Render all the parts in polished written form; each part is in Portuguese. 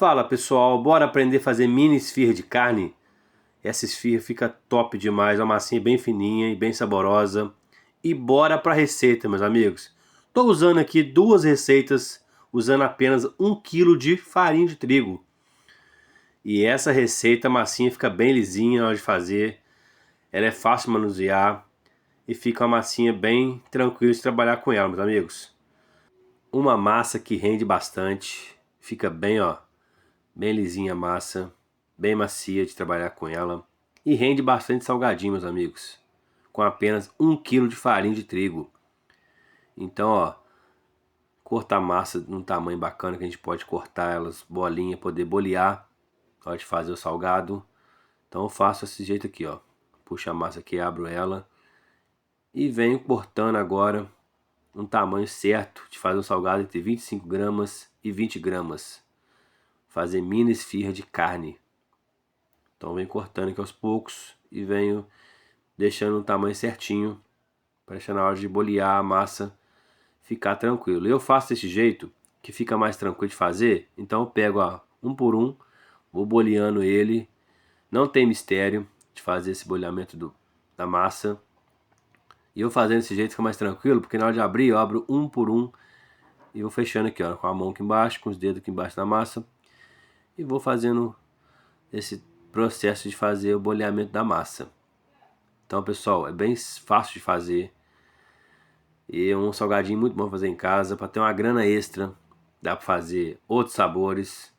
Fala pessoal, bora aprender a fazer mini esfirra de carne? Essa esfirra fica top demais, uma massinha bem fininha e bem saborosa. E bora para a receita, meus amigos. Estou usando aqui duas receitas, usando apenas 1 quilo de farinha de trigo. E essa receita, a massinha fica bem lisinha na hora de fazer. Ela é fácil de manusear e fica uma massinha bem tranquila de trabalhar com ela, meus amigos. Uma massa que rende bastante, fica bem, ó, bem lisinha a massa, bem macia de trabalhar com ela. E rende bastante salgadinho, meus amigos, com apenas 1 quilo de farinha de trigo. Então, ó, cortar a massa num tamanho bacana que a gente pode cortar elas bolinha, poder bolear na hora de fazer o salgado. Então eu faço desse jeito aqui, ó. Puxo a massa aqui, abro ela e venho cortando agora um tamanho certo de fazer um salgado entre 25 gramas e 20 gramas. Fazer mini esfirra de carne. Então venho cortando aqui aos poucos e venho deixando um tamanho certinho para deixar na hora de bolear a massa ficar tranquilo. Eu faço desse jeito que fica mais tranquilo de fazer. Então eu pego, ó, um por um, vou boleando ele. Não tem mistério de fazer esse boleamento da massa. E eu fazendo desse jeito fica mais tranquilo, porque na hora de abrir eu abro um por um e vou fechando aqui, ó, com a mão aqui embaixo, com os dedos aqui embaixo da massa. E vou fazendo esse processo de fazer o boleamento da massa. Então, pessoal, é bem fácil de fazer. E é um salgadinho muito bom fazer em casa, para ter uma grana extra. Dá para fazer outros sabores.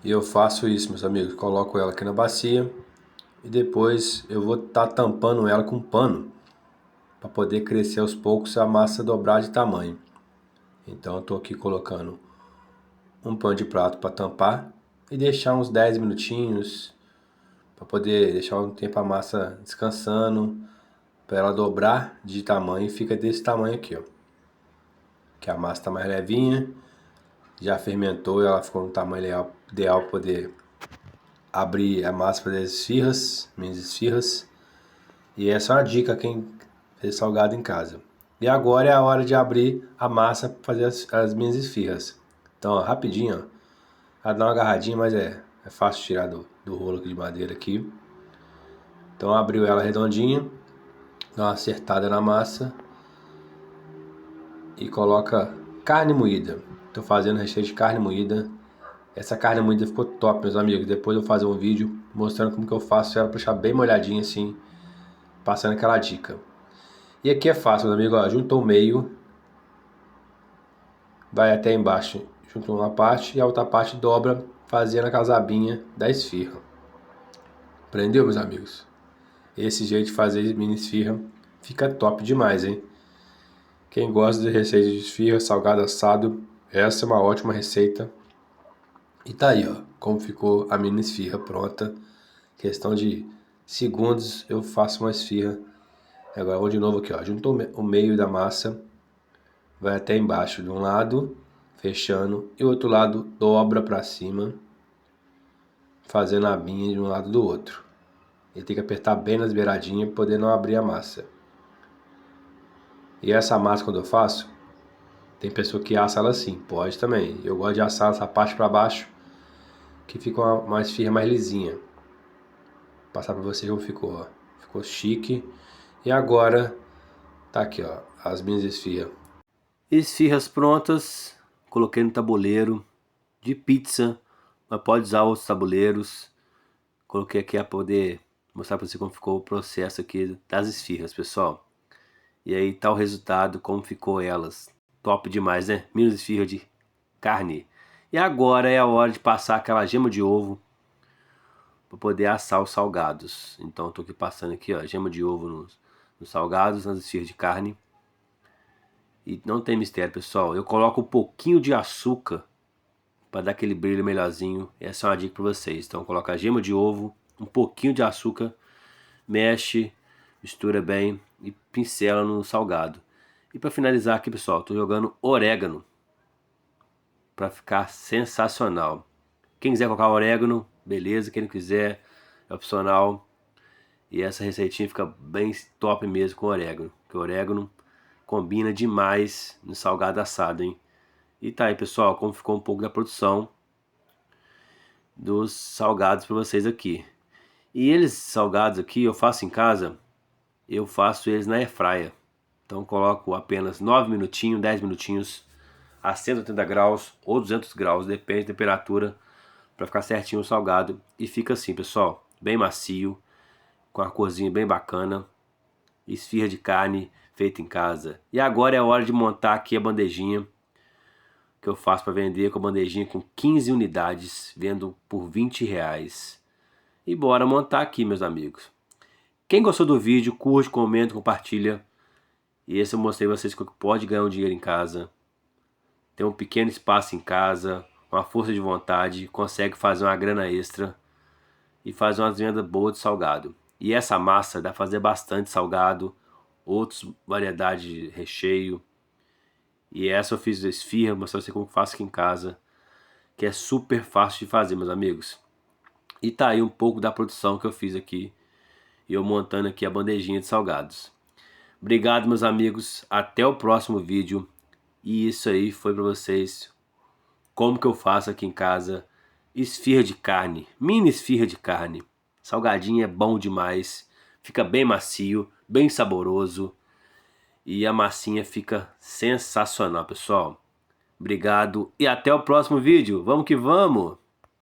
E eu faço isso, meus amigos. Coloco ela aqui na bacia e depois eu vou estar tampando ela com um pano para poder crescer aos poucos e a massa dobrar de tamanho. Então eu estou aqui colocando um pano de prato para tampar e deixar uns 10 minutinhos para poder deixar um tempo a massa descansando, para ela dobrar de tamanho e fica desse tamanho aqui, ó. Que a massa está mais levinha, já fermentou e ela ficou no tamanho ideal para poder abrir a massa para fazer esfirras, minhas esfirras. E essa é uma dica a quem fez salgado em casa. E agora é a hora de abrir a massa para fazer as minhas esfirras. Então, ó, rapidinho, ó. Ela dá uma agarradinha, mas é fácil de tirar do rolo aqui de madeira aqui. Então abriu ela redondinha, dá uma acertada na massa e coloca carne moída. Estou fazendo recheio de carne moída. Essa carne moída ficou top, meus amigos. Depois eu vou fazer um vídeo mostrando como que eu faço ela para deixar bem molhadinha assim, passando aquela dica. E aqui é fácil, meus amigos, ó, juntou o meio, vai até embaixo, juntou uma parte e a outra parte dobra, fazendo a casabinha da esfirra. Aprendeu, meus amigos? Esse jeito de fazer mini esfirra fica top demais, hein? Quem gosta de receita de esfirra, salgado assado, essa é uma ótima receita. E tá aí, ó, como ficou a mini esfirra pronta. Questão de segundos eu faço uma esfirra. Agora eu vou de novo aqui, ó, junto o meio da massa, vai até embaixo de um lado, fechando, e o outro lado dobra pra cima, fazendo a abinha de um lado do outro. Ele tem que apertar bem nas beiradinhas para poder não abrir a massa. E essa massa quando eu faço, tem pessoa que assa ela assim, pode também. Eu gosto de assar essa parte para baixo, que fica uma esfirra mais lisinha. Vou passar para vocês como ficou, ó. Ficou chique. E agora, tá aqui, ó, as minhas esfirras. Esfirras prontas, coloquei no tabuleiro de pizza, mas pode usar outros tabuleiros. Coloquei aqui a poder mostrar para você como ficou o processo aqui das esfirras, pessoal. E aí tá o resultado, como ficou elas. Top demais, né? Mini esfirra de carne. E agora é a hora de passar aquela gema de ovo para poder assar os salgados. Então eu tô aqui passando aqui, ó, gema de ovo nos salgados, nas esfirras de carne. E não tem mistério, pessoal. Eu coloco um pouquinho de açúcar para dar aquele brilho melhorzinho. Essa é uma dica para vocês. Então coloca a gema de ovo, um pouquinho de açúcar, mexe, mistura bem e pincela no salgado. E para finalizar aqui, pessoal, estou jogando orégano para ficar sensacional. Quem quiser colocar orégano, beleza. Quem não quiser, é opcional. E essa receitinha fica bem top mesmo com orégano. Porque o orégano combina demais no salgado assado, hein? E tá aí, pessoal, como ficou um pouco da produção. dos salgados para vocês aqui. E eles salgados aqui eu faço em casa, eu faço eles na airfryer. Então coloco apenas 9 minutinhos, 10 minutinhos a 180 graus ou 200 graus, depende da temperatura, para ficar certinho o salgado. E fica assim, pessoal, bem macio, com a corzinha bem bacana. Esfirra de carne feita em casa. E agora é a hora de montar aqui a bandejinha que eu faço para vender, com a bandejinha com 15 unidades, vendo por R$ 20. E bora montar aqui, meus amigos. Quem gostou do vídeo, curte, comenta, compartilha. E esse eu mostrei pra vocês que pode ganhar um dinheiro em casa. Tem um pequeno espaço em casa, uma força de vontade, consegue fazer uma grana extra e fazer umas vendas boas de salgado. E essa massa dá pra fazer bastante salgado, outras variedades de recheio. E essa eu fiz esfirra, mostrei pra você como faço aqui em casa, que é super fácil de fazer, meus amigos. E tá aí um pouco da produção que eu fiz aqui, e eu montando aqui a bandejinha de salgados. Obrigado, meus amigos, até o próximo vídeo. E isso aí foi para vocês como que eu faço aqui em casa esfirra de carne, mini esfirra de carne. Salgadinho é bom demais, fica bem macio, bem saboroso e a massinha fica sensacional, pessoal. Obrigado e até o próximo vídeo. Vamos que vamos!